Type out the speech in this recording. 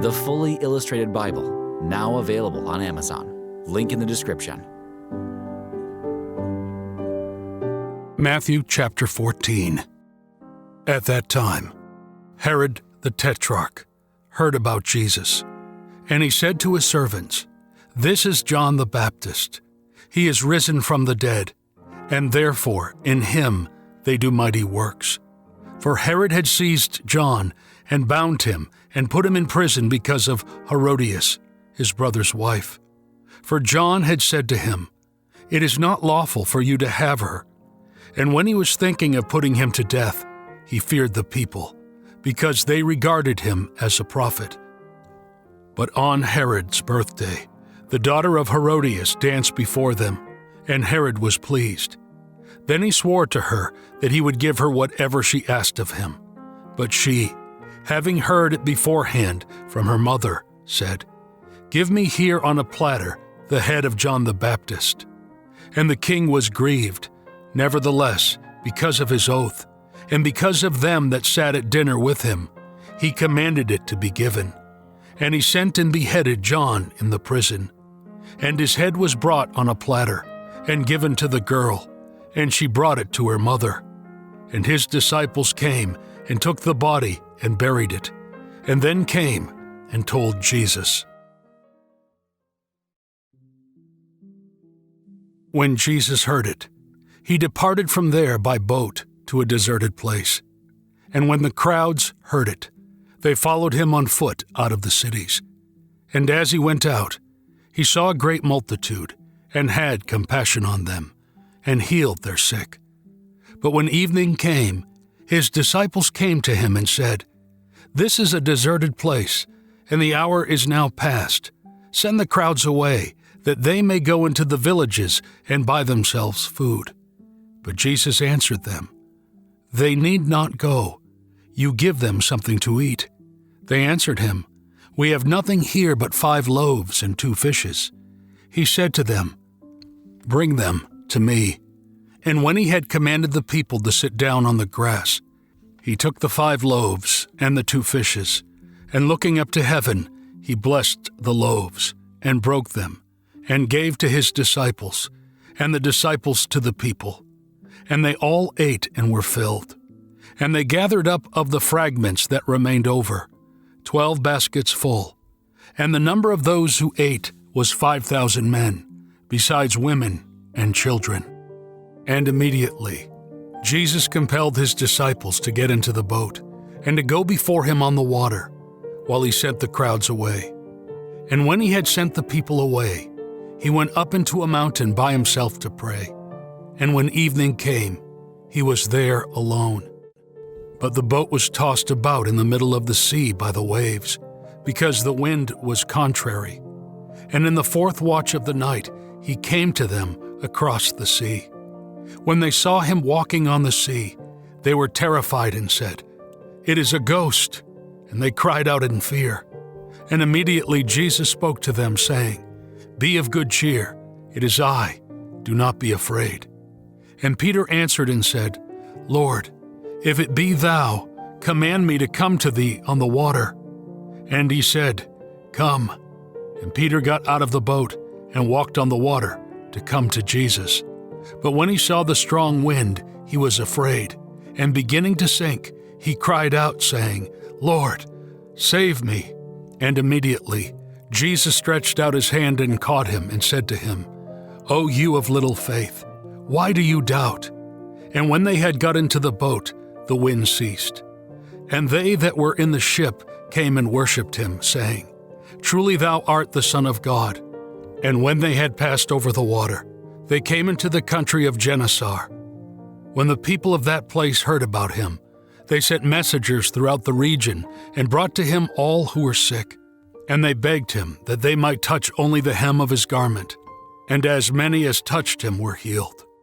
the fully illustrated Bible, now available on Amazon. Link in the description. Matthew chapter 14. At that time, Herod the Tetrarch heard about Jesus, and he said to his servants, "This is John the Baptist. He is risen from the dead, and therefore in him they do mighty works." For Herod had seized John and bound him and put him in prison because of Herodias, his brother's wife. For John had said to him, "It is not lawful for you to have her." And when he was thinking of putting him to death, he feared the people, because they regarded him as a prophet. But on Herod's birthday, the daughter of Herodias danced before them, and Herod was pleased. Then he swore to her that he would give her whatever she asked of him. But she, having heard it beforehand from her mother, said, "Give me here on a platter the head of John the Baptist." And the king was grieved. Nevertheless, because of his oath, and because of them that sat at dinner with him, he commanded it to be given. And he sent and beheaded John in the prison. And his head was brought on a platter, and given to the girl, and she brought it to her mother. And his disciples came, and took the body, and buried it, and then came and told Jesus. When Jesus heard it, he departed from there by boat to a deserted place. And when the crowds heard it, they followed him on foot out of the cities. And as he went out, he saw a great multitude, and had compassion on them, and healed their sick. But when evening came, his disciples came to him and said, "This is a deserted place, and the hour is now past. Send the crowds away, that they may go into the villages and buy themselves food." But Jesus answered them, "They need not go. You give them something to eat." They answered him, "We have nothing here but 5 loaves and 2 fishes. He said to them, "Bring them to me." And when he had commanded the people to sit down on the grass, he took the 5 loaves and the 2 fishes, and looking up to heaven, he blessed the loaves, and broke them, and gave to his disciples, and the disciples to the people. And they all ate and were filled. And they gathered up of the fragments that remained over, 12 baskets full. And the number of those who ate was 5,000 men, besides women and children. And immediately Jesus compelled his disciples to get into the boat, and to go before him on the water, while he sent the crowds away. And when he had sent the people away, he went up into a mountain by himself to pray. And when evening came, he was there alone. But the boat was tossed about in the middle of the sea by the waves, because the wind was contrary. And in the 4th watch of the night, he came to them across the sea. When they saw him walking on the sea, they were terrified and said, "It is a ghost," and they cried out in fear. And immediately Jesus spoke to them, saying, "Be of good cheer, it is I, do not be afraid." And Peter answered and said, "Lord, if it be thou, command me to come to thee on the water." And he said, "Come." And Peter got out of the boat and walked on the water to come to Jesus. But when he saw the strong wind, he was afraid, and beginning to sink, he cried out, saying, "Lord, save me." And immediately Jesus stretched out his hand and caught him, and said to him, "O you of little faith, why do you doubt?" And when they had got into the boat, the wind ceased. And they that were in the ship came and worshipped him, saying, "Truly thou art the Son of God." And when they had passed over the water, they came into the country of Gennesaret. When the people of that place heard about him, they sent messengers throughout the region, and brought to him all who were sick. And they begged him that they might touch only the hem of his garment. And as many as touched him were healed.